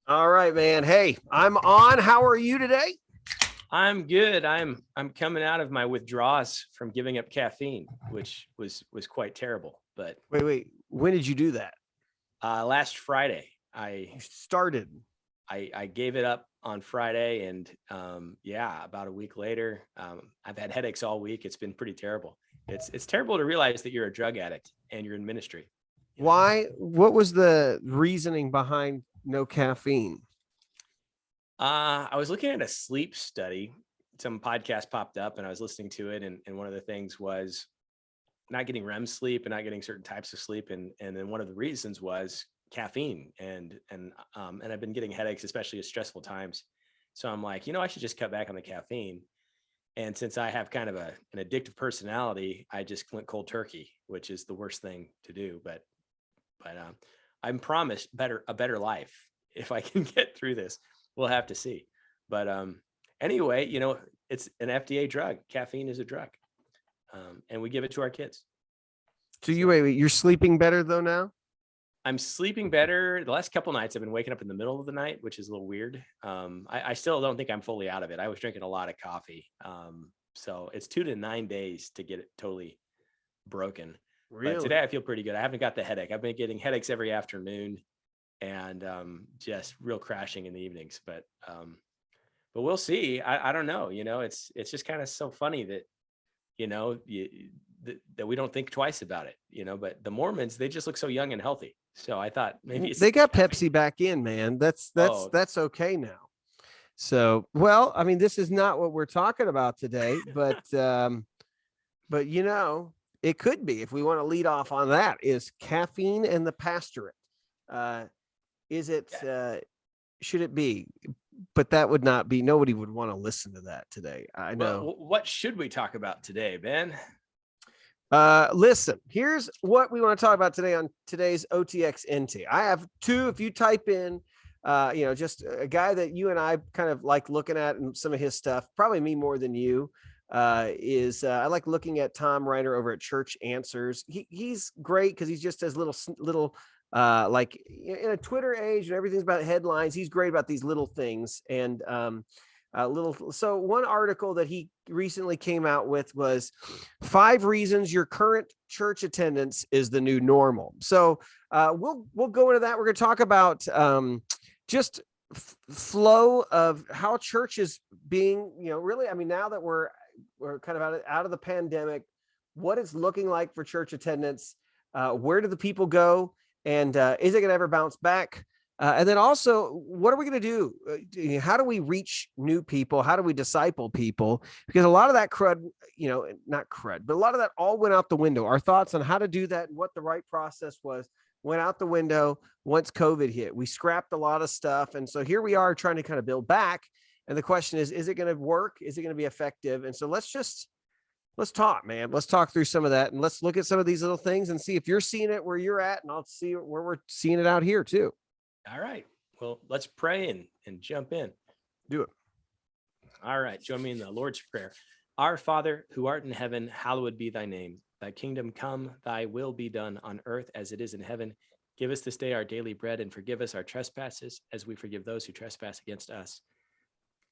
All right, man. Hey, I'm on. How are you today? I'm good. I'm coming out of my withdrawals from giving up caffeine, which was quite terrible. But Wait. When did you do that? last Friday, I, You started. I gave it up on Friday, and yeah, about a week later, I've had headaches all week. It's been pretty terrible. It's terrible to realize that you're a drug addict and you're in ministry. Why? What was the reasoning behind no caffeine? I was looking at a sleep study. Some podcast popped up, and I was listening to it, and one of the things was not getting REM sleep and not getting certain types of sleep, and then one of the reasons was caffeine, and I've been getting headaches, especially at stressful times. So I'm like, I should just cut back on the caffeine. And since I have kind of an addictive personality, I just went cold turkey, which is the worst thing to do. But I'm promised a better life if I can get through this. We'll have to see. But anyway, it's an FDA drug. Caffeine is a drug, and we give it to our kids. So you wait. You're sleeping better though now? I'm sleeping better. The last couple of nights, I've been waking up in the middle of the night, which is a little weird. I still don't think I'm fully out of it. I was drinking a lot of coffee. So it's 2 to 9 days to get it totally broken. Really? But today I feel pretty good. I haven't got the headache. I've been getting headaches every afternoon, and just real crashing in the evenings. But we'll see. I don't know. It's just kind of so funny that that we don't think twice about it. But the Mormons, they just look so young and healthy. So I thought maybe they got Pepsi back in, man. That's okay now. So, well, I mean, this is not what we're talking about today, but it could be. If we want to lead off on that, is caffeine and the pastorate. Is it? Should it be? But that would not be. Nobody would want to listen to that today. I know. Well, what should we talk about today, Ben? Listen, here's what we want to talk about today on today's OTXNT. I have two. If you type in, just a guy that you and I kind of like looking at and some of his stuff, probably me more than you, I like looking at Tom Reiner over at Church Answers. He's great because he's just as little like in a Twitter age and everything's about headlines. He's great about these little things. And so one article that he recently came out with was 5 reasons your current church attendance is the new normal. So we'll go into that. We're going to talk about just flow of how church is being, really, I mean, now that we're kind of out of the pandemic, what it's looking like for church attendance, where do the people go, and is it going to ever bounce back? And then also, what are we going to do? How do we reach new people? How do we disciple people? Because a lot of that crud, not crud, but a lot of that all went out the window. Our thoughts on how to do that and what the right process was went out the window once COVID hit. We scrapped a lot of stuff. And so here we are trying to kind of build back. And the question is it going to work? Is it going to be effective? And so let's talk, man. Let's talk through some of that, and let's look at some of these little things and see if you're seeing it where you're at, and I'll see where we're seeing it out here too. All right. Well, let's pray and jump in. Do it. All right. Join me in the Lord's Prayer. Our Father, who art in heaven, hallowed be thy name. Thy kingdom come, thy will be done on earth as it is in heaven. Give us this day our daily bread, and forgive us our trespasses as we forgive those who trespass against us.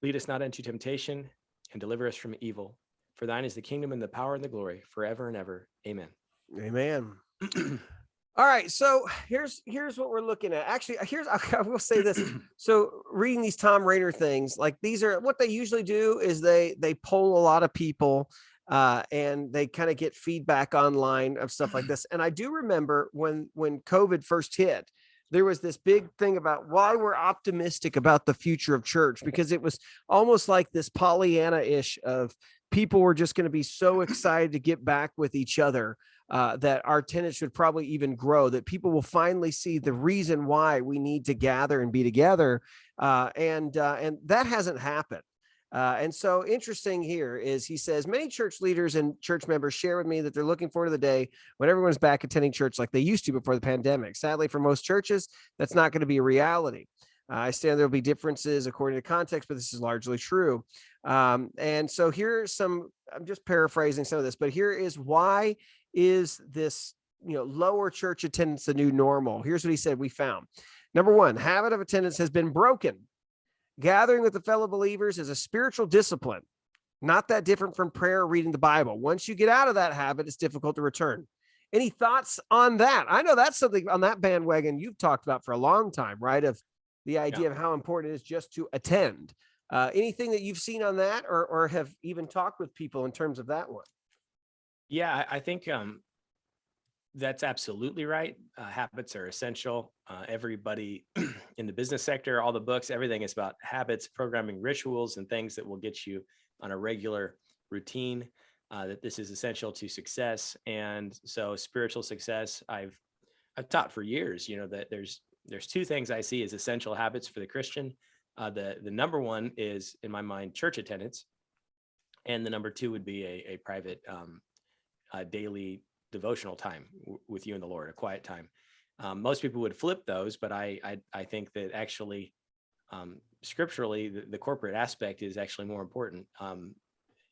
Lead us not into temptation, and deliver us from evil. For thine is the kingdom and the power and the glory forever and ever. Amen. Amen. All right, so here's what we're looking at. Actually, I will say this. So reading these Tom Rainer things, like these are what they usually do is they poll a lot of people and they kind of get feedback online of stuff like this. And I do remember when COVID first hit, there was this big thing about why we're optimistic about the future of church, because it was almost like this Pollyanna-ish of people were just going to be so excited to get back with each other. That our attendance would probably even grow, that people will finally see the reason why we need to gather and be together. And that hasn't happened. And so interesting here is he says, many church leaders and church members share with me that they're looking forward to the day when everyone's back attending church like they used to before the pandemic. Sadly, for most churches, that's not going to be a reality. I understand there'll be differences according to context, but this is largely true. And so here's I'm just paraphrasing some of this, but here is why is this, lower church attendance the new normal? Here's what he said we found. Number one, habit of attendance has been broken. Gathering with the fellow believers is a spiritual discipline, not that different from prayer or reading the Bible. Once you get out of that habit, it's difficult to return. Any thoughts on that? I know that's something on that bandwagon you've talked about for a long time, right? Of the idea of how important it is just to attend. Anything that you've seen on that, or have even talked with people in terms of that one? Yeah, I think that's absolutely right. Habits are essential. Everybody in the business sector, all the books, everything is about habits, programming rituals, and things that will get you on a regular routine. That this is essential to success, and so spiritual success. I've taught for years, that there's two things I see as essential habits for the Christian. The number one is, in my mind, church attendance, and the number two would be a private daily devotional time with you and the Lord, a quiet time. Most people would flip those, but I think that actually, scripturally, the corporate aspect is actually more important.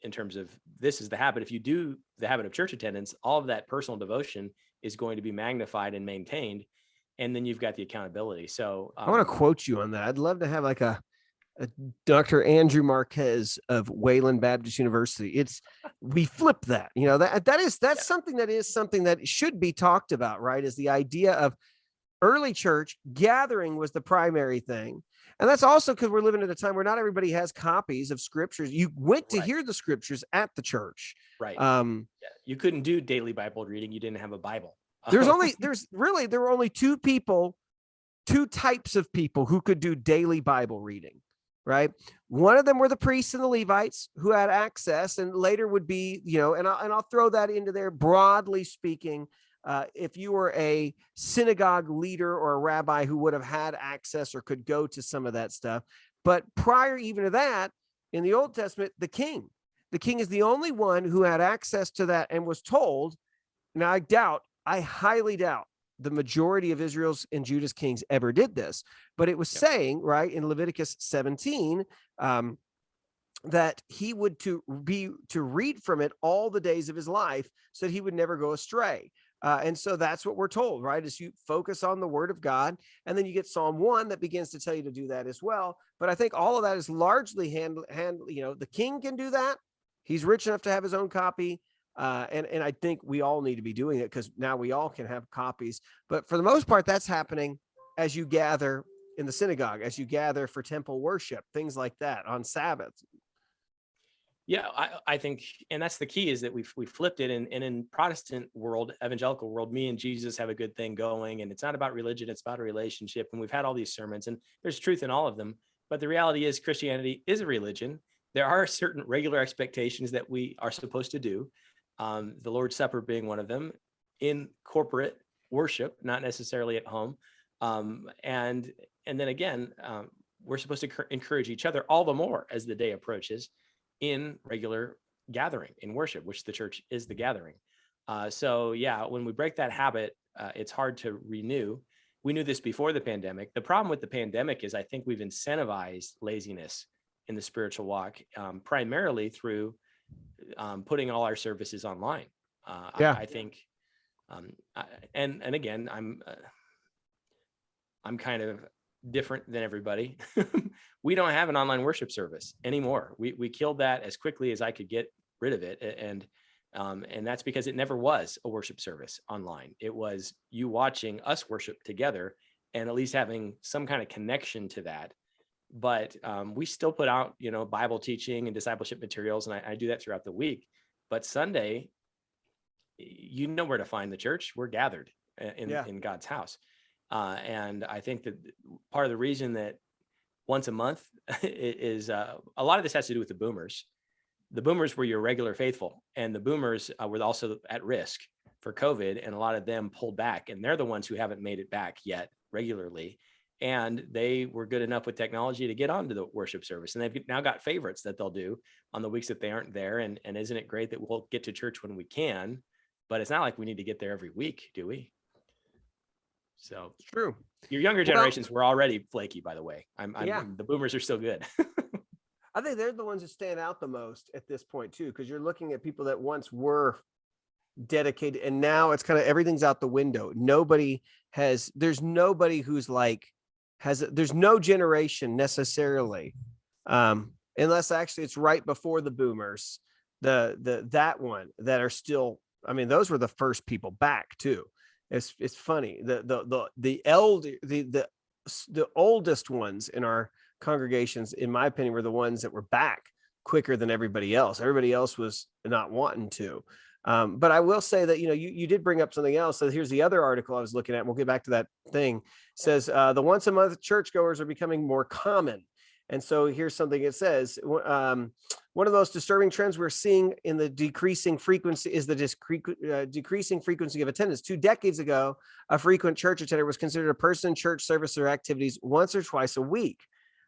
In terms of, this is the habit. If you do the habit of church attendance, all of that personal devotion is going to be magnified and maintained. And then you've got the accountability. So I want to quote you on that. I'd love to have like a Dr. Andrew Marquez of Wayland Baptist University. We flip that, that's something that should be talked about, right? Is the idea of early church gathering was the primary thing. And that's also because we're living at a time where not everybody has copies of scriptures. You went to hear the scriptures at the church. Right. You couldn't do daily Bible reading. You didn't have a Bible. There were only two types of people who could do daily Bible reading, right? One of them were the priests and the Levites who had access, and later would be, and I'll throw that into there, broadly speaking. If you were a synagogue leader or a rabbi who would have had access or could go to some of that stuff. But prior even to that, in the Old Testament, the king is the only one who had access to that and was told. Now, I highly doubt the majority of Israel's and Judah's kings ever did this, but it was saying, right, in Leviticus 17, that he would to read from it all the days of his life so that he would never go astray. And so that's what we're told, right? Is you focus on the word of God, and then you get Psalm 1 that begins to tell you to do that as well. But I think all of that is largely the king can do that. He's rich enough to have his own copy. And I think we all need to be doing it, because now we all can have copies. But for the most part, that's happening as you gather in the synagogue, as you gather for temple worship, things like that on Sabbath. Yeah, I think, and that's the key, is that we flipped it. And in Protestant world, evangelical world, me and Jesus have a good thing going, and it's not about religion, it's about a relationship. And we've had all these sermons, and there's truth in all of them. But the reality is, Christianity is a religion. There are certain regular expectations that we are supposed to do. The Lord's Supper being one of them, in corporate worship, not necessarily at home. And then again, we're supposed to encourage each other all the more as the day approaches, in regular gathering, in worship, which the church is the gathering. So yeah, when we break that habit, it's hard to renew. We knew this before the pandemic. The problem with the pandemic is, I think we've incentivized laziness in the spiritual walk, primarily through putting all our services online. I think, and again, I'm kind of different than everybody. We don't have an online worship service anymore. We killed that as quickly as I could get rid of it. And that's because it never was a worship service online. It was you watching us worship together, and at least having some kind of connection to that. But we still put out, Bible teaching and discipleship materials, and I do that throughout the week. But Sunday, where to find the church. We're gathered in God's house. And I think that part of the reason that once a month is a lot of this has to do with the boomers. The boomers were your regular faithful, and the boomers were also at risk for COVID, and a lot of them pulled back, and they're the ones who haven't made it back yet regularly. And they were good enough with technology to get onto the worship service, and they've now got favorites that they'll do on the weeks that they aren't there. And isn't it great that we'll get to church when we can, but it's not like we need to get there every week, do we? So it's true. Your younger generations were already flaky, by the way. The boomers are still good. I think they're the ones that stand out the most at this point too, because you're looking at people that once were dedicated, and now it's kind of everything's out the window. There's nobody who's like there's no generation necessarily, unless actually it's right before the boomers, that one that are still, I mean, those were the first people back too. It's funny. The oldest ones in our congregations, in my opinion, were the ones that were back quicker than everybody else. Everybody else was not wanting to. But I will say that, you did bring up something else. So here's the other article I was looking at. And we'll get back to that thing. It says the once a month churchgoers are becoming more common. And so here's something it says. One of the most disturbing trends we're seeing in the decreasing frequency is the decreasing frequency of attendance. 2 decades ago, a frequent church attender was considered a person in church service or activities once or twice a week.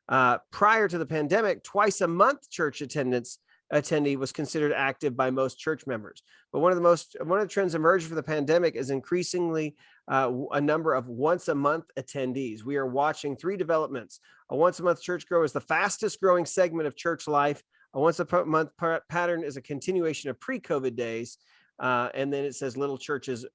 Prior to the pandemic, twice a month church attendee was considered active by most church members. But one of the trends emerging from the pandemic is increasingly a number of once a month attendees. We are watching 3 developments. A once a month churchgoer is the fastest growing segment of church life. A once a month pattern is a continuation of pre-COVID days. And then it says churches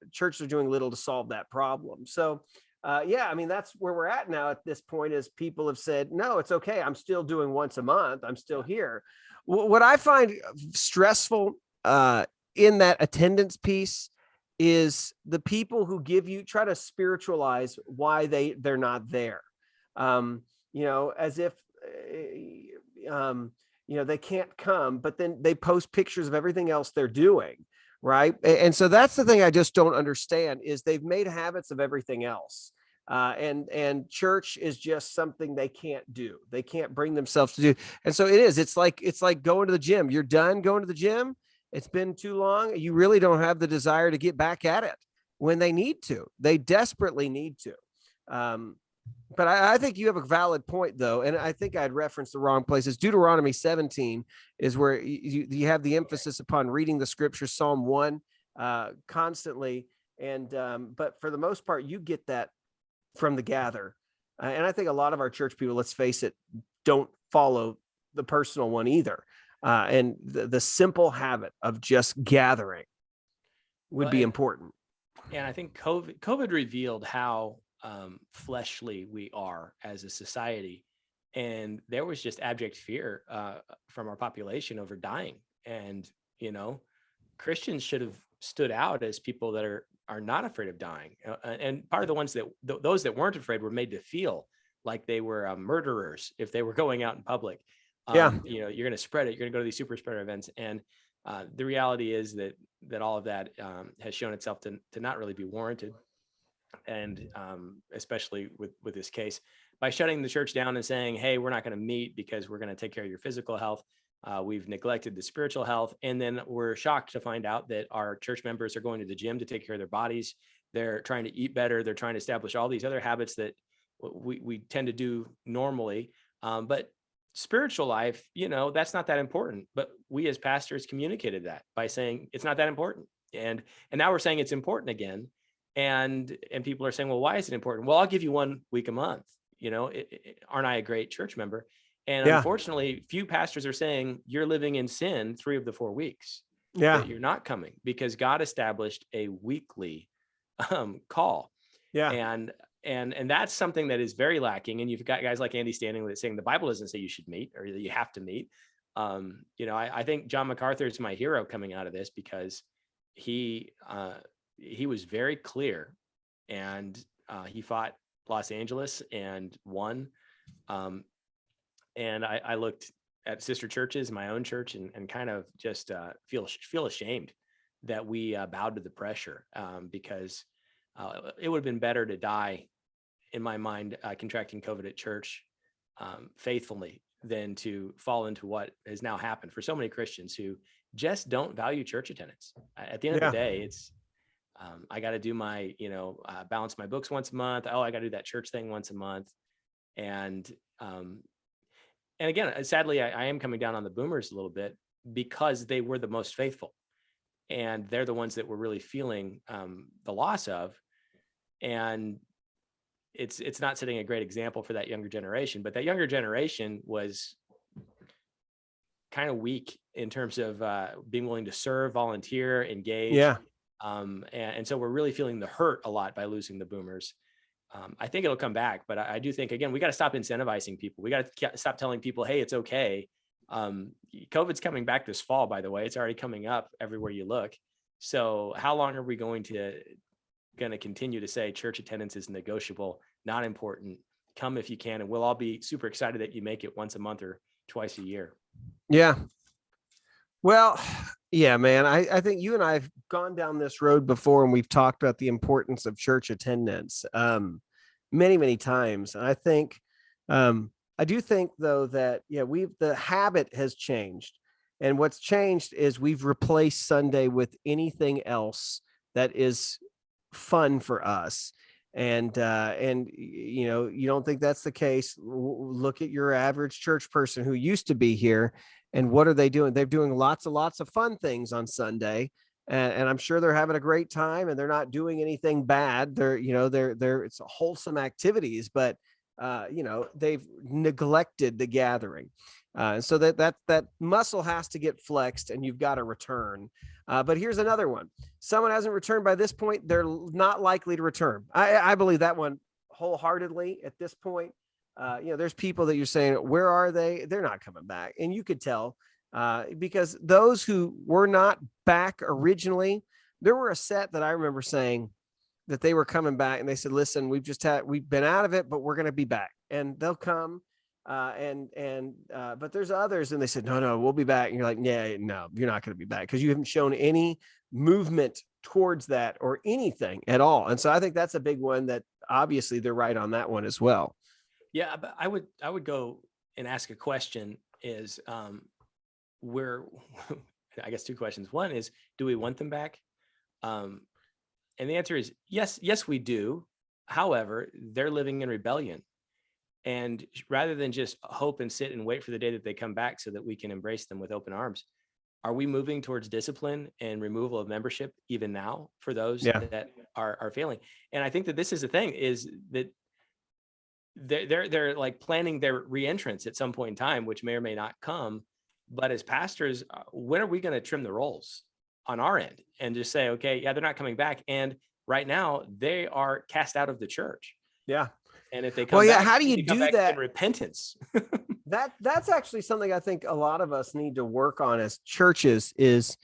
are doing little to solve that problem. So I mean, that's where we're at now at this point, is people have said, no, it's okay. I'm still doing once a month. I'm still here. What I find stressful in that attendance piece is the people who try to spiritualize why they're not there. As if, they can't come, but then they post pictures of everything else they're doing. Right. And so that's the thing I just don't understand, is they've made habits of everything else. And church is just something they can't do. They can't bring themselves to do. And so it's like going to the gym. You're done going to the gym. It's been too long. You really don't have the desire to get back at it when they need to. They desperately need to. But I think you have a valid point, though. And I think I'd referenced the wrong places. Deuteronomy 17 is where you have the emphasis upon reading the scripture, Psalm 1 constantly. And but for the most part, you get that from the gather. And I think a lot of our church people, let's face it, don't follow the personal one either. And the simple habit of just gathering would be important. And I think COVID revealed how fleshly we are as a society. And there was just abject fear from our population over dying. And, Christians should have stood out as people that are not afraid of dying. And part of the ones those that weren't afraid were made to feel like they were murderers if they were going out in public. You're going to spread it. You're going to go to these super spreader events. And the reality is that all of that has shown itself to not really be warranted. And especially with this case, by shutting the church down and saying, hey, we're not going to meet because we're going to take care of your physical health. We've neglected the spiritual health. And then we're shocked to find out that our church members are going to the gym to take care of their bodies. They're trying to eat better. They're trying to establish all these other habits that we tend to do normally. But spiritual life, that's not that important. But we as pastors communicated that by saying it's not that important. And now we're saying it's important again. And people are saying, well, why is it important? Well, I'll give you 1 week a month. Aren't I a great church member? And unfortunately, few pastors are saying you're living in sin 3 of the 4 weeks. That you're not coming, because God established a weekly call. And that's something that is very lacking. And you've got guys like Andy Standing that saying the Bible doesn't say you should meet or that you have to meet. I think John MacArthur is my hero coming out of this, because he was very clear, and he fought Los Angeles and won. And I looked at sister churches, my own church, and kind of just feel ashamed that we bowed to the pressure, because it would have been better to die, in my mind, contracting COVID at church faithfully than to fall into what has now happened for so many Christians who just don't value church attendance. At the end of the day, it's I got to do my, balance my books once a month. Oh, I got to do that church thing once a month. And again, sadly, I am coming down on the boomers a little bit, because they were the most faithful, and they're the ones that were really feeling the loss of. And it's not setting a great example for that younger generation, but that younger generation was kind of weak in terms of being willing to serve, volunteer, engage. And so we're really feeling the hurt a lot by losing the boomers. I think it'll come back, but I do think, again, we got to stop incentivizing people. We got to stop telling people, hey, it's okay. COVID's coming back this fall, by the way. It's already coming up everywhere you look. So how long are we going to continue to say church attendance is negotiable, not important? Come if you can, and we'll all be super excited that you make it once a month or twice a year. Yeah. Well, yeah, man, I think you and I have gone down this road before, and we've talked about the importance of church attendance many, many times. And I think, I do think though that, yeah, the habit has changed. And what's changed is we've replaced Sunday with anything else that is fun for us. And you know, you don't think that's the case. Look at your average church person who used to be here, and what are they doing? They're doing lots of fun things on Sunday, and I'm sure they're having a great time, and they're not doing anything bad. They're it's wholesome activities, but you know, they've neglected the gathering. So that muscle has to get flexed, and you've got to return. But here's another one. Someone hasn't returned by this point, they're not likely to return. I believe that one wholeheartedly at this point. You know, there's people that you're saying, where are they? They're not coming back. And you could tell because those who were not back originally, there were a set that I remember saying that they were coming back, and they said, listen, we've been out of it, but we're going to be back, and they'll come. But there's others, and they said, no, we'll be back. And you're like, yeah, no, you're not going to be back, because you haven't shown any movement towards that or anything at all. And so I think that's a big one that obviously they're right on that one as well. Yeah, but I would go and ask a question is, where, I guess two questions. One is, do we want them back? And the answer is yes, we do. However, they're living in rebellion. And rather than just hope and sit and wait for the day that they come back so that we can embrace them with open arms, are we moving towards discipline and removal of membership even now for those that are failing? And I think that this is the thing, is that they're like planning their reentrance at some point in time, which may or may not come. But as pastors, when are we going to trim the rolls on our end and just say, okay, yeah, they're not coming back, and right now they are cast out of the church. Yeah. And if they come back, how do you do that in repentance? That's actually something I think a lot of us need to work on as churches, is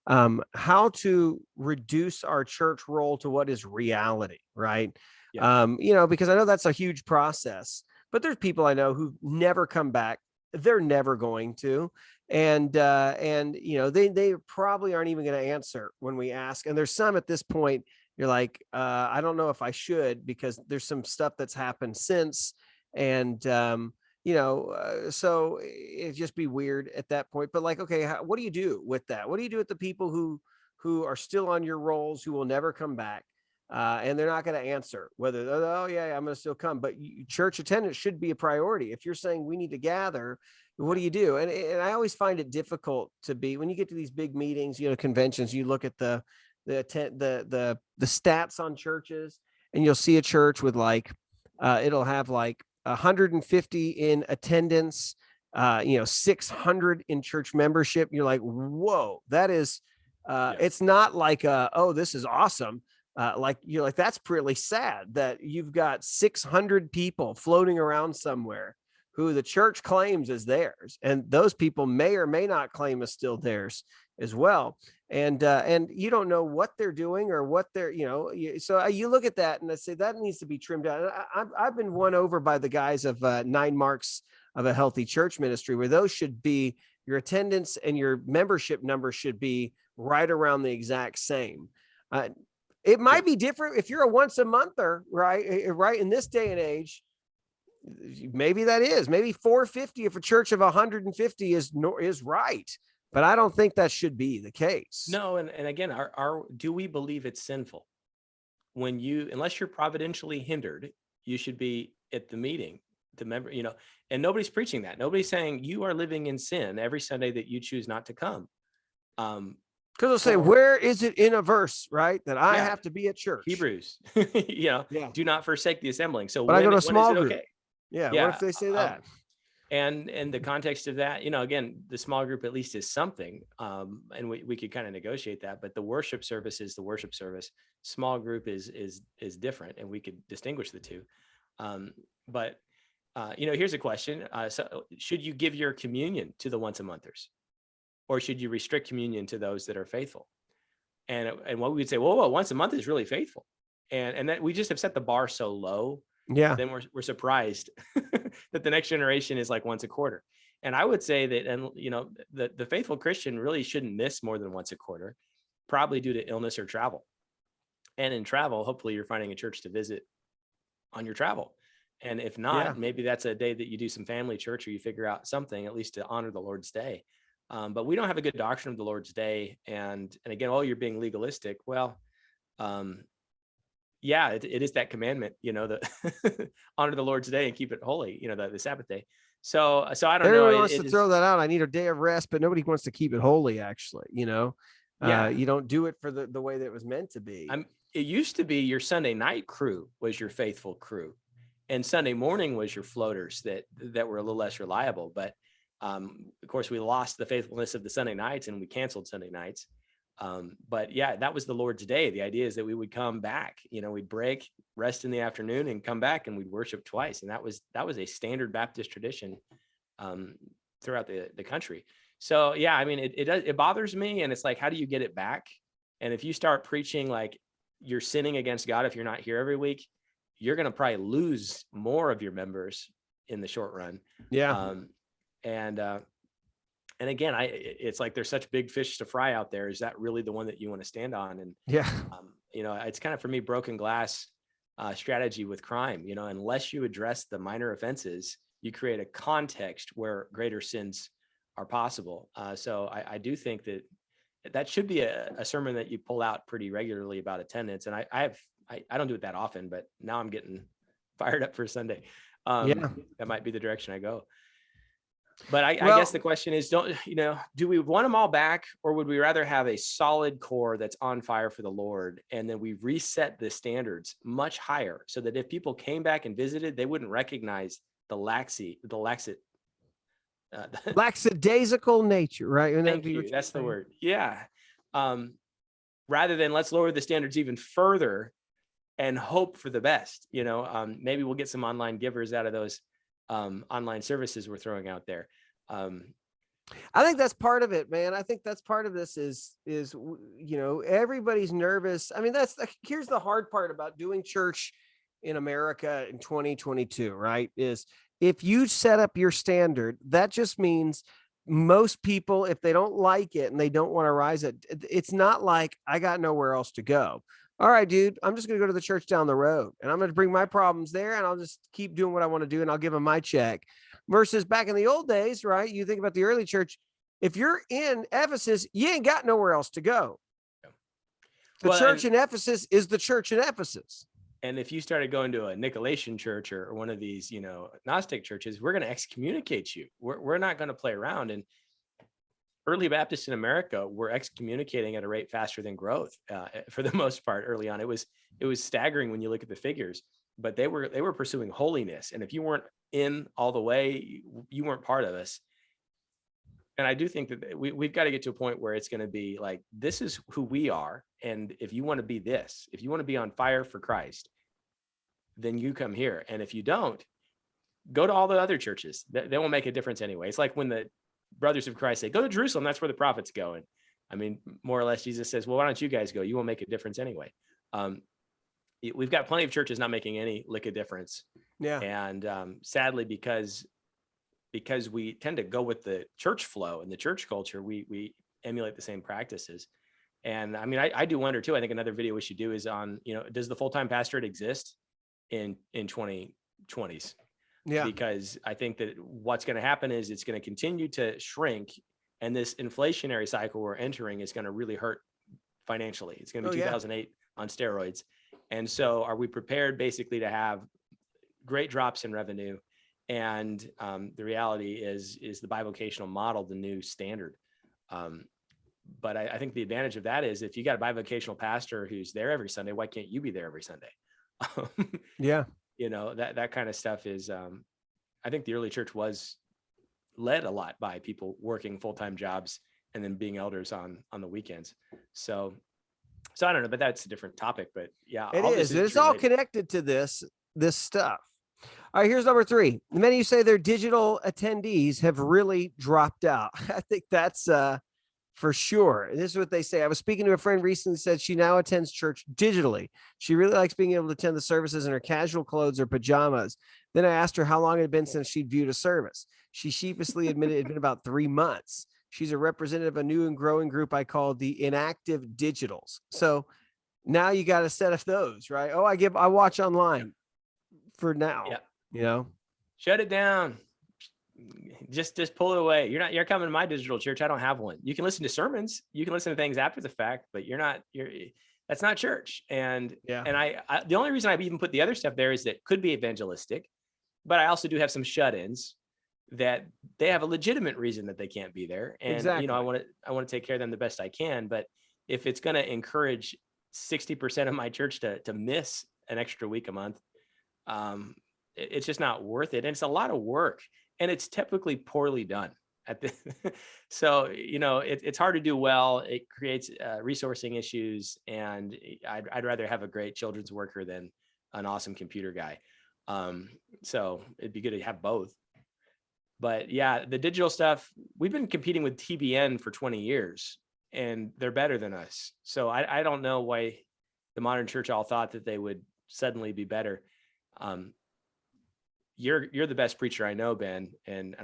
how to reduce our church role to what is reality, right? Yeah. You know, because I know that's a huge process, but there's people I know who never come back. They're never going to. And you know, they probably aren't even going to answer when we ask. And there's some at this point, you're like, I don't know if I should, because there's some stuff that's happened since. And, you know, so it'd just be weird at that point. But like, okay, what do you do with that? What do you do with the people who are still on your rolls, who will never come back? And they're not going to answer whether, oh yeah, I'm going to still come. But church attendance should be a priority. If you're saying we need to gather, what do you do? And I always find it difficult to be, when you get to these big meetings, you know, conventions, you look at the stats on churches, and you'll see a church with like, it'll have like 150 in attendance, you know, 600 in church membership. You're like, whoa, that is, it's not like, oh, this is awesome. Like, you're like, that's pretty sad that you've got 600 people floating around somewhere who the church claims is theirs, and those people may or may not claim is still theirs as well. And you don't know what they're doing or what they're, you know, so you look at that and I say that needs to be trimmed down. I've been won over by the guys of 9 Marks of a Healthy Church Ministry, where those should be, your attendance and your membership number should be right around the exact same. It might be different if you're a once a monther, right? Right. In this day and age, maybe that is, maybe 450 if a church of 150 is right. But I don't think that should be the case. No. And again, do we believe it's sinful when unless you're providentially hindered, you should be at the meeting, the member, you know, and nobody's preaching that. Nobody's saying you are living in sin every Sunday that you choose not to come. Because they'll say, where is it in a verse, right, that I have to be at church? Hebrews, you know, do not forsake the assembling. So but I go to a small group. Okay? Yeah. What if they say that? And in the context of that, again, the small group at least is something, and we could kind of negotiate that. But the worship service is the worship service. Small group is different, and we could distinguish the two. But here's a question: so should you give your communion to the once a monthers, or should you restrict communion to those that are faithful? And what we would say, whoa, once a month is really faithful, and that we just have set the bar so low. Yeah. Then we're surprised that the next generation is like once a quarter. And I would say that, and the faithful Christian really shouldn't miss more than once a quarter, probably due to illness or travel. And in travel, hopefully you're finding a church to visit on your travel. And if not, maybe that's a day that you do some family church, or you figure out something at least to honor the Lord's day. But we don't have a good doctrine of the Lord's day. And again, you're being legalistic. Well, yeah, it is that commandment, the honor the Lord's day and keep it holy, the Sabbath day. So I don't know. Everyone wants to throw that out. I need a day of rest, but nobody wants to keep it holy. Actually, you don't do it for the way that it was meant to be. It used to be your Sunday night crew was your faithful crew, and Sunday morning was your floaters that were a little less reliable. But of course, we lost the faithfulness of the Sunday nights, and we canceled Sunday nights. But yeah, that was the Lord's day. The idea is that we would come back, we'd break, rest in the afternoon, and come back, and we'd worship twice. And that was a standard Baptist tradition throughout the country. So yeah, it bothers me. And it's like, how do you get it back? And if you start preaching like you're sinning against God if you're not here every week, you're going to probably lose more of your members in the short run. Yeah. And again, it's like there's such big fish to fry out there. Is that really the one that you want to stand on? And yeah, it's kind of, for me, broken glass strategy with crime. Unless you address the minor offenses, you create a context where greater sins are possible. So I do think that should be a sermon that you pull out pretty regularly about attendance. And I don't do it that often, but now I'm getting fired up for Sunday. That might be the direction I go. But I guess the question is, do we want them all back, or would we rather have a solid core that's on fire for the Lord, and then we reset the standards much higher, so that if people came back and visited, they wouldn't recognize the lackadaisical nature, right? Thank you. That's the word. Yeah. Rather than let's lower the standards even further and hope for the best. Maybe we'll get some online givers out of those online services we're throwing out there. I think that's part of it, man. I think that's part of this is everybody's nervous. Here's the hard part about doing church in America in 2022, right? Is if you set up your standard, that just means most people, if they don't like it and they don't want to rise it, it's not like I got nowhere else to go. All right, dude, I'm just going to go to the church down the road, and I'm going to bring my problems there, and I'll just keep doing what I want to do, and I'll give them my check. Versus back in the old days, right? You think about the early church. If you're in Ephesus, you ain't got nowhere else to go. The church in Ephesus is the church in Ephesus. And if you started going to a Nicolaitan church or one of these, Gnostic churches, we're going to excommunicate you. We're not going to play around. And early Baptists in America were excommunicating at a rate faster than growth for the most part early on. It was staggering when you look at the figures, but they were pursuing holiness. And if you weren't in all the way, you weren't part of us. And I do think that we've got to get to a point where it's going to be like, this is who we are. And if you want to be this, if you want to be on fire for Christ, then you come here. And if you don't, go to all the other churches. They won't make a difference anyway. It's like when the brothers of Christ say, go to Jerusalem, that's where the prophets go. And more or less, Jesus says, well, why don't you guys go? You won't make a difference anyway. We've got plenty of churches not making any lick of difference. Yeah. And sadly, because we tend to go with the church flow and the church culture, we emulate the same practices. And I do wonder too, I think another video we should do is on, does the full-time pastorate exist in 2020s? Yeah. Because I think that what's going to happen is it's going to continue to shrink, and this inflationary cycle we're entering is going to really hurt financially. It's going to be 2008 on steroids. And so are we prepared basically to have great drops in revenue? And the reality is the bivocational model the new standard? But I think the advantage of that is if you got a bivocational pastor who's there every Sunday, why can't you be there every Sunday? Yeah. That kind of stuff is, I think the early church was led a lot by people working full-time jobs and then being elders on the weekends. So I don't know, but that's a different topic. But yeah, It all this is. is It's all related. connected to this stuff. All right, here's number 3. Many of you say their digital attendees have really dropped out. I think that's for sure. This is what they say. I was speaking to a friend recently, said she now attends church digitally. She really likes being able to attend the services in her casual clothes or pajamas. Then I asked her how long it had been since she'd viewed a service. She sheepishly admitted it had been about 3 months. She's a representative of a new and growing group I call the Inactive Digitals. So now you got a set of those, right? Oh, I watch online for now, Yeah. Shut it down. Just pull it away. You're coming to my digital church. I don't have one. You can listen to sermons. You can listen to things after the fact, but that's not church. And I the only reason I even put the other stuff there is that could be evangelistic, but I also do have some shut-ins that they have a legitimate reason that they can't be there. And, exactly. I want to take care of them the best I can. But if it's going to encourage 60% of my church to miss an extra week a month, it's just not worth it. And it's a lot of work, and it's typically poorly done so, it's hard to do well. It creates resourcing issues, and I'd rather have a great children's worker than an awesome computer guy. So it'd be good to have both. But yeah, the digital stuff, we've been competing with TBN for 20 years, and they're better than us. So I don't know why the modern church all thought that they would suddenly be better. You're the best preacher I know, Ben, and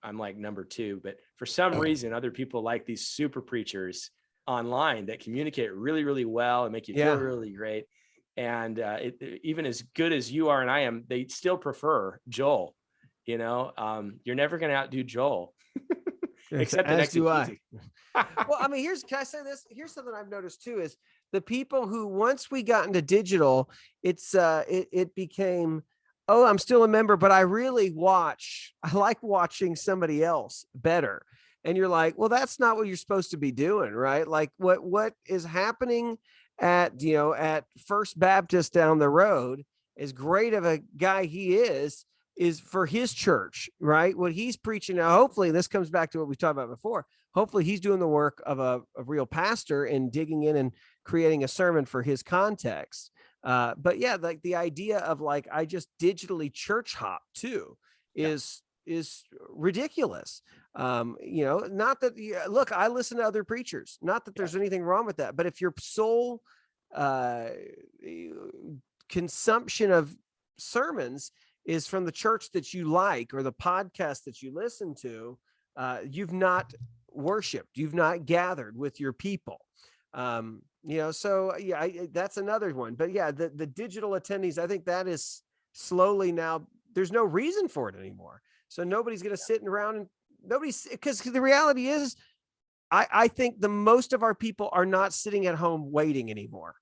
I'm like number 2. But for some reason, other people like these super preachers online that communicate really, really well and make you feel really great. And even as good as you are and I am, they still prefer Joel. You're never going to outdo Joel, except in exegesis. Well, I mean, can I say this? Here's something I've noticed too: is the people who, once we got into digital, it became, oh, I'm still a member, but I like watching somebody else better. And you're like, well, that's not what you're supposed to be doing, right? Like what is happening at First Baptist down the road, as great of a guy he is for his church, right? What he's preaching now, hopefully this comes back to what we talked about before. Hopefully he's doing the work of a real pastor and digging in and creating a sermon for his context. But yeah, like the idea of like, I just digitally church hop too is ridiculous. Not that, look, I listen to other preachers, not that there's anything wrong with that, but if your sole consumption of sermons is from the church that you like or the podcast that you listen to, you've not worshiped, you've not gathered with your people. So yeah, that's another one. But yeah, the digital attendees, I think that is slowly now, there's no reason for it anymore. So nobody's going to sit around and because the reality is, I think the most of our people are not sitting at home waiting anymore.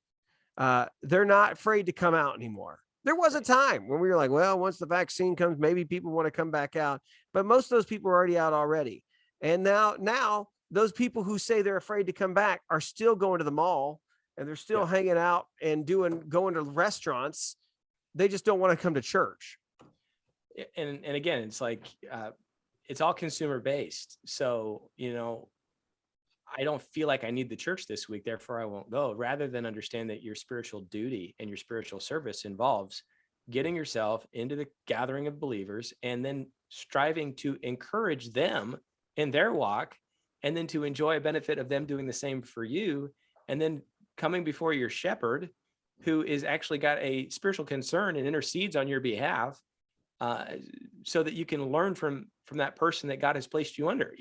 They're not afraid to come out anymore. There was a time when we were like, well, once the vaccine comes, maybe people want to come back out. But most of those people are already out already. And now those people who say they're afraid to come back are still going to the mall, and they're still hanging out and going to restaurants. They just don't want to come to church. And again, it's like, it's all consumer based. So, I don't feel like I need the church this week, therefore I won't go, rather than understand that your spiritual duty and your spiritual service involves getting yourself into the gathering of believers and then striving to encourage them in their walk, and then to enjoy a benefit of them doing the same for you, and then coming before your shepherd, who is actually got a spiritual concern and intercedes on your behalf, so that you can learn from that person that God has placed you under.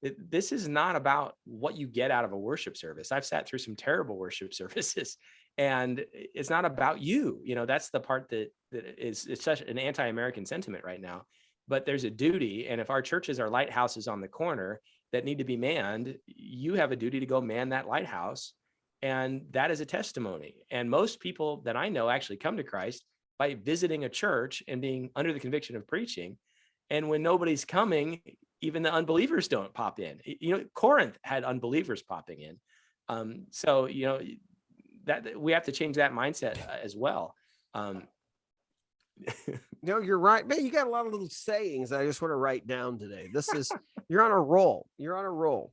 This is not about what you get out of a worship service. I've sat through some terrible worship services, and it's not about you. That's the part that it's such an anti-American sentiment right now. But there's a duty, and if our churches are lighthouses on the corner that need to be manned, you have a duty to go man that lighthouse, and that is a testimony. And most people that I know actually come to Christ by visiting a church and being under the conviction of preaching. And when nobody's coming, even the unbelievers don't pop in. Corinth had unbelievers popping in. So that we have to change that mindset as well. No, you're right, man. You got a lot of little sayings I just want to write down today. You're on a roll. You're on a roll.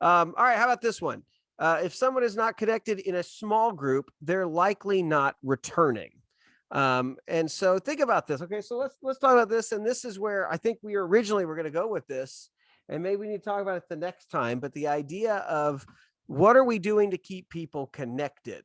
All right, how about this one? If someone is not connected in a small group, they're likely not returning. And so think about this. Okay, so let's talk about this. And this is where I think we originally were going to go with this, and maybe we need to talk about it the next time. But the idea of what are we doing to keep people connected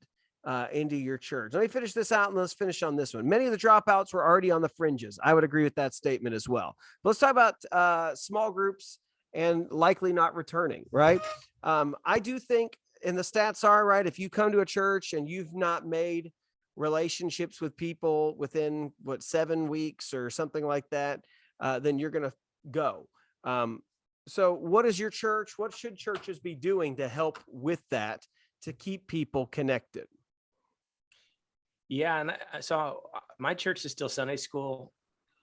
into your church? Let me finish this out and let's finish on this one. Many of the dropouts were already on the fringes. I would agree with that statement as well. But let's talk about small groups and likely not returning, right? I do think, and the stats are right, if you come to a church and you've not made relationships with people within 7 weeks or something like that, then you're going to go. So what is your church? What should churches be doing to help with that, to keep people connected? Yeah. And so my church is still Sunday school.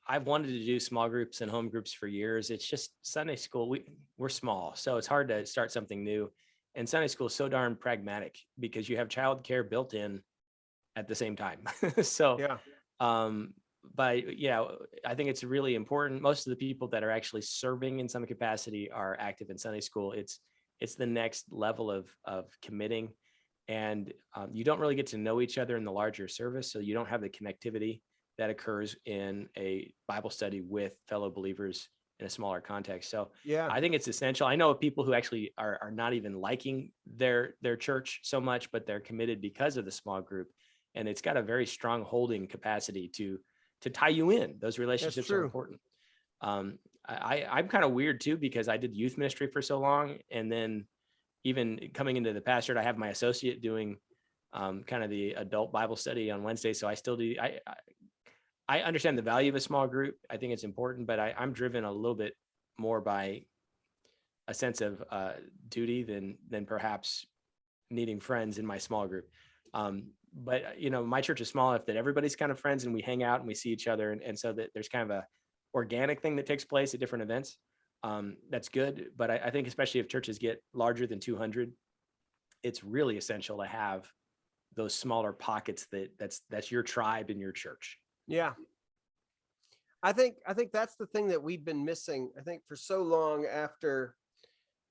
I've wanted to do small groups and home groups for years. It's just Sunday school. We're small, so it's hard to start something new. And Sunday school is so darn pragmatic because you have childcare built in at the same time. So, Yeah. but yeah, I think it's really important. Most of the people that are actually serving in some capacity are active in Sunday school. It's the next level of committing, and you don't really get to know each other in the larger service, so you don't have the connectivity that occurs in a Bible study with fellow believers in a smaller context. So Yeah. I think it's essential. I know of people who actually are not even liking their church so much, but they're committed because of the small group. And it's got a very strong holding capacity to tie you in. Those relationships are important. I'm kind of weird too, because I did youth ministry for so long. And then even coming into the pastorate, I have my associate doing kind of the adult Bible study on Wednesday. So I still do. I understand the value of a small group. I think it's important, but I'm driven a little bit more by a sense of duty than perhaps needing friends in my small group. But my church is small enough that everybody's kind of friends and we hang out and we see each other. And so that there's kind of a organic thing that takes place at different events. That's good. But I think especially if churches get larger than 200, it's really essential to have those smaller pockets that's your tribe in your church. Yeah. I think that's the thing that we've been missing. I think for so long after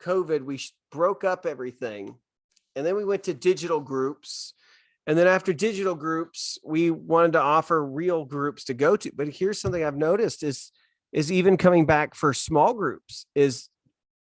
COVID, we broke up everything, and then we went to digital groups. And then after digital groups, we wanted to offer real groups to go to. But here's something I've noticed is even coming back for small groups is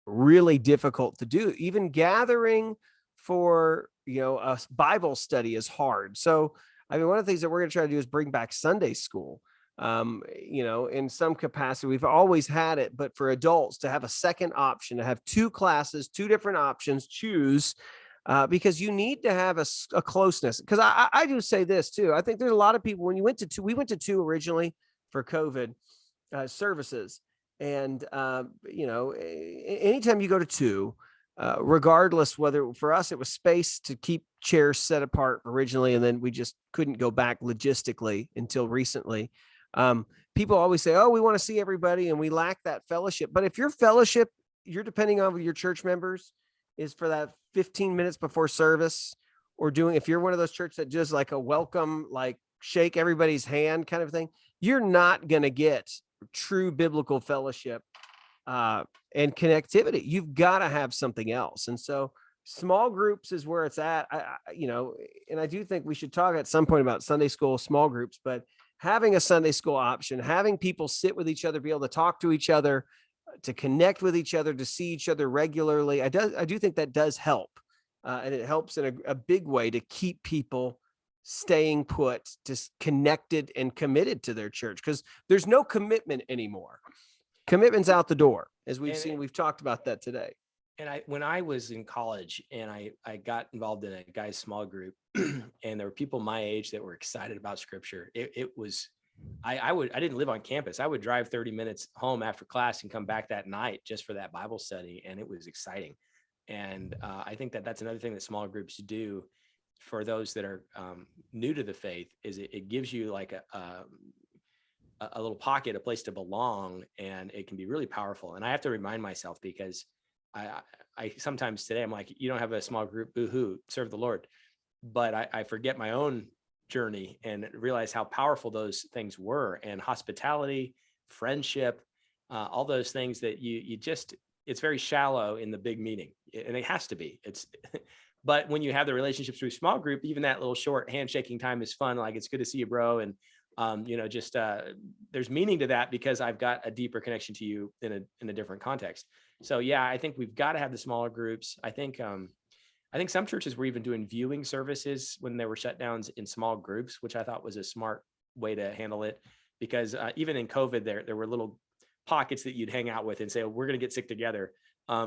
really difficult to do. Even gathering for, a Bible study is hard. So, I mean, one of the things that we're going to try to do is bring back Sunday school. In some capacity, we've always had it, but for adults to have a second option, to have two classes, two different options, choose, because you need to have a closeness. Because I do say this too. I think there's a lot of people, when we went to two originally for COVID services. And, anytime you go to two, regardless whether for us, it was space to keep chairs set apart originally, and then we just couldn't go back logistically until recently. People always say, oh, we want to see everybody and we lack that fellowship. But if your fellowship, you're depending on your church members is for that 15 minutes before service, or if you're one of those churches that just like a welcome, like shake everybody's hand kind of thing, you're not going to get true biblical fellowship and connectivity. You've got to have something else. And so small groups is where it's at. And I do think we should talk at some point about Sunday school small groups, but having a Sunday school option, having people sit with each other, be able to talk to each other, to connect with each other, to see each other regularly. I do think that does help. And it helps in a big way to keep people staying put, just connected and committed to their church, because there's no commitment anymore. Commitment's out the door, as we've talked about that today. And when I was in college and I got involved in a guy's small group and there were people my age that were excited about scripture. I didn't live on campus. I would drive 30 minutes home after class and come back that night just for that Bible study. And it was exciting. And I think that's another thing that small groups do for those that are new to the faith, is it gives you like a little pocket, a place to belong, and it can be really powerful. And I have to remind myself, because I sometimes today I'm like, you don't have a small group, boo-hoo, serve the Lord. But I forget my own journey and realize how powerful those things were, and hospitality, friendship, all those things that you just, it's very shallow in the big meeting, and it has to be. But when you have the relationships through small group, even that little short handshaking time is fun. Like, it's good to see you, bro. And, there's meaning to that because I've got a deeper connection to you in a different context. So yeah, I think we've got to have the smaller groups. I think some churches were even doing viewing services when there were shutdowns in small groups, which I thought was a smart way to handle it. Because even in COVID, there were little pockets that you'd hang out with and say, oh, we're going to get sick together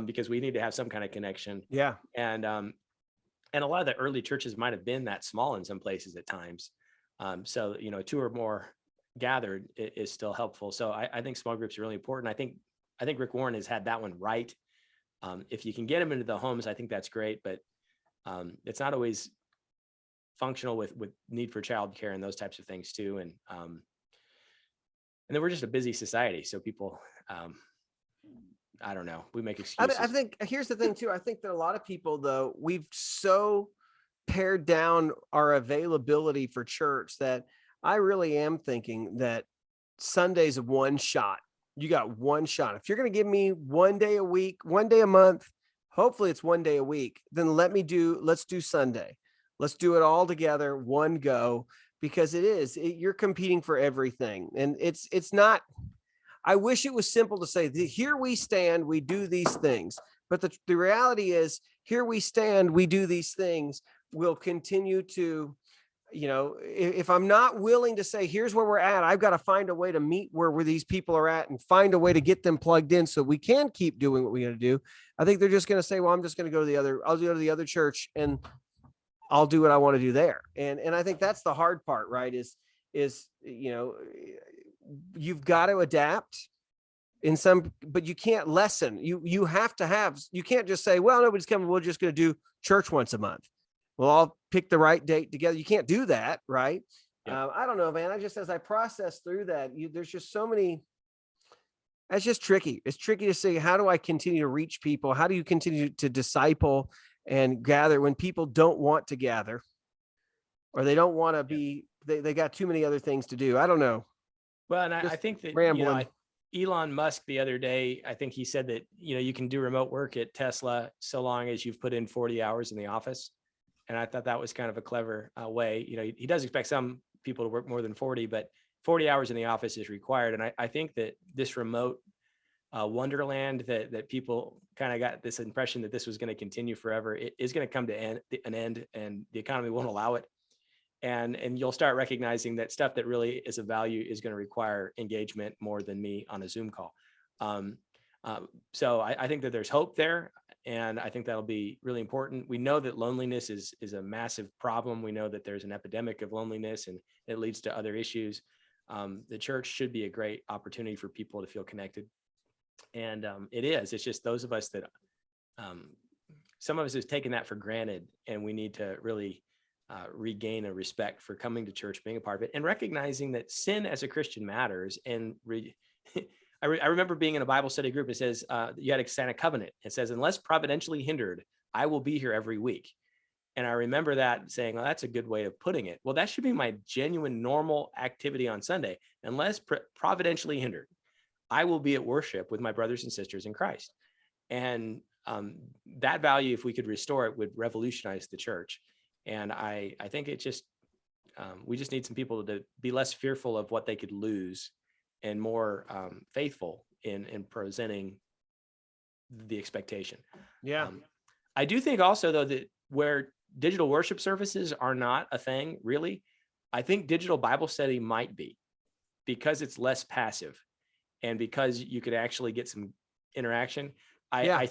because we need to have some kind of connection. Yeah. And a lot of the early churches might have been that small in some places at times. So, two or more gathered is still helpful. So I think small groups are really important. I think Rick Warren has had that one right. If you can get them into the homes, I think that's great, but it's not always functional with need for childcare and those types of things too. And then we're just a busy society. So people, I don't know, we make excuses. I think here's the thing too. I think that a lot of people, though, we've so pared down our availability for church that I really am thinking that Sunday's one shot. You got one shot. If you're going to give me 1 day a week, 1 day a month, hopefully it's 1 day a week, then let's do Sunday. Let's do it all together, one go, because you're competing for everything. And it's not, I wish it was simple to say, here we stand, we do these things. But the reality is, here we stand, we do these things. We'll continue to, if I'm not willing to say, here's where we're at, I've got to find a way to meet where these people are at and find a way to get them plugged in so we can keep doing what we got to do. I think they're just going to say, well, I'm just going to go to I'll go to the other church and I'll do what I want to do there. And I think that's the hard part, right? Is, you've got to adapt but you can't lessen. You have to you can't just say, well, nobody's coming, we're just going to do church once a month. We'll all pick the right date together. You can't do that, right? Yeah. I don't know, man. As I process through that, there's just so many. That's just tricky. It's tricky to say, how do I continue to reach people? How do you continue to disciple and gather when people don't want to gather, or they don't want to be? They got too many other things to do. I don't know. Well, and I think that Elon Musk the other day, I think he said that you can do remote work at Tesla so long as you've put in 40 hours in the office. And I thought that was kind of a clever way. He does expect some people to work more than 40, but 40 hours in the office is required. And I think that this remote wonderland that people kind of got this impression that this was going to continue forever, it is going to come to an end, and the economy won't allow it. And you'll start recognizing that stuff that really is of value is going to require engagement more than me on a Zoom call. So I think that there's hope there. And I think that'll be really important. We know that loneliness is a massive problem. We know that there's an epidemic of loneliness and it leads to other issues. The church should be a great opportunity for people to feel connected. And it is. It's just those of us that some of us have taken that for granted, and we need to really regain a respect for coming to church, being a part of it, and recognizing that sin as a Christian matters. And I remember being in a Bible study group. It says you had to sign a covenant. It says, unless providentially hindered, I will be here every week. And I remember that saying, well, that's a good way of putting it. Well, that should be my genuine normal activity on Sunday. Unless providentially hindered, I will be at worship with my brothers and sisters in Christ. And that value, if we could restore it, would revolutionize the church. And I think it just, we just need some people to be less fearful of what they could lose and more faithful in presenting the expectation. Yeah. I do think also, though, that where digital worship services are not a thing, really, I think digital Bible study might be, because it's less passive and because you could actually get some interaction. I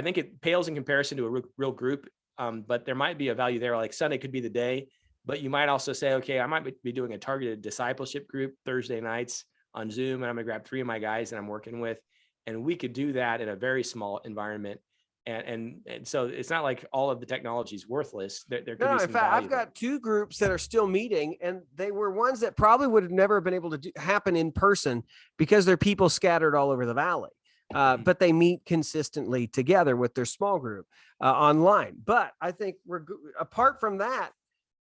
think it pales in comparison to a real group, but there might be a value there. Like Sunday could be the day, but you might also say, okay, I might be doing a targeted discipleship group Thursday nights on Zoom, and I'm gonna grab 3 of my guys that I'm working with, and we could do that in a very small environment. And so it's not like all of the technology is worthless. There could be some in fact, I've got 2 groups that are still meeting, and they were ones that probably would have never been able to happen in person because they're people scattered all over the valley. But they meet consistently together with their small group online. But I think apart from that,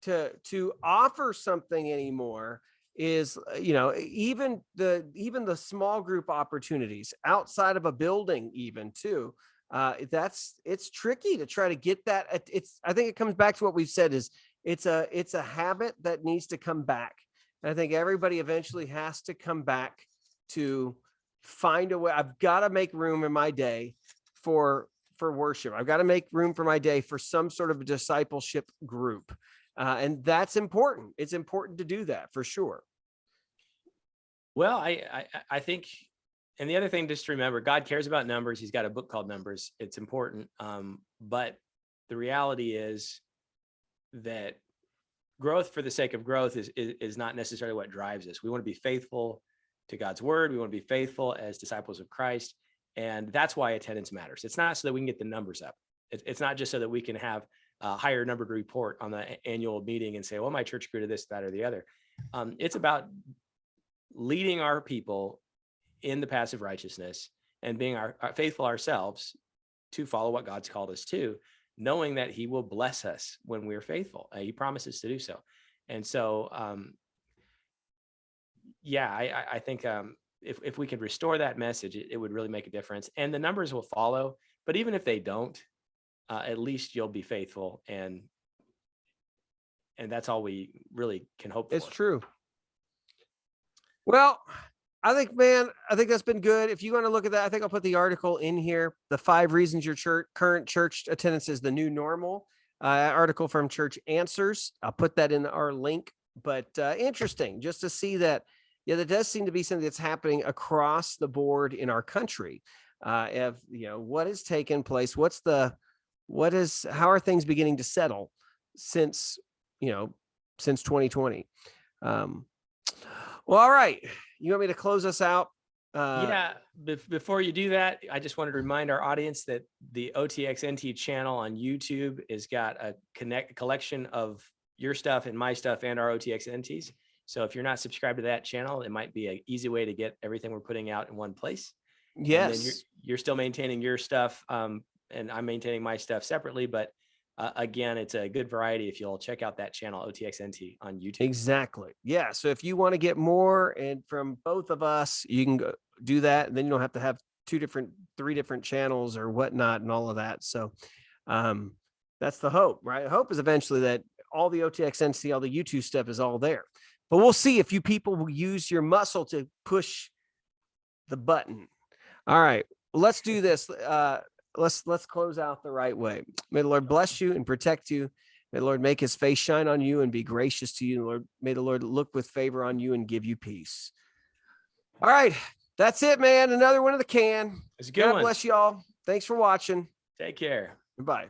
to offer something anymore is, even the small group opportunities outside of a building, even too. It's tricky to try to get that. I think it comes back to what we've said is it's a habit that needs to come back. And I think everybody eventually has to come back to find a way. I've got to make room in my day for worship. I've got to make room for my day for some sort of a discipleship group. And that's important. It's important to do that for sure. Well, I think, and the other thing just to remember, God cares about numbers. He's got a book called Numbers. It's important. But the reality is that growth for the sake of growth is not necessarily what drives us. We want to be faithful to God's word. We want to be faithful as disciples of Christ. And that's why attendance matters. It's not so that we can get the numbers up. It's not just so that we can have a higher numbered report on the annual meeting and say, well, my church grew to this, that, or the other. It's about leading our people in the paths of righteousness and being our faithful ourselves to follow what God's called us to, knowing that he will bless us when we're faithful. He promises to do so. And so, I think if we could restore that message, it would really make a difference, and the numbers will follow. But even if they don't, at least you'll be faithful, and that's all we really can hope for. It's true. Well, I think that's been good. If you want to look at that, I think I'll put the article in here. The 5 reasons your current church attendance is the new normal. Article from Church Answers. I'll put that in our link. But interesting just to see that. Yeah, there does seem to be something that's happening across the board in our country. What has taken place? How are things beginning to settle since 2020? Well, all right. You want me to close us out? Before you do that, I just wanted to remind our audience that the OTXNT channel on YouTube has got a collection of your stuff and my stuff and our OTXNTs. So if you're not subscribed to that channel, it might be an easy way to get everything we're putting out in one place. Yes. And then you're still maintaining your stuff, and I'm maintaining my stuff separately. But again, it's a good variety if you'll check out that channel, OTXNT, on YouTube. Exactly. Yeah. So if you want to get more and from both of us, you can go do that. And then you don't have to have 3 different channels or whatnot and all of that. So that's the hope, right? Hope is eventually that all the OTXNT, all the YouTube stuff is all there. But we'll see if you people will use your muscle to push the button. All right, let's do this. Let's close out the right way. May the Lord bless you and protect you. May the Lord make his face shine on you and be gracious to you. Lord, may the Lord look with favor on you and give you peace. All right, that's it, man. Another one of the can. It's a good God one. bless y'all. Thanks for watching. Take care. Goodbye.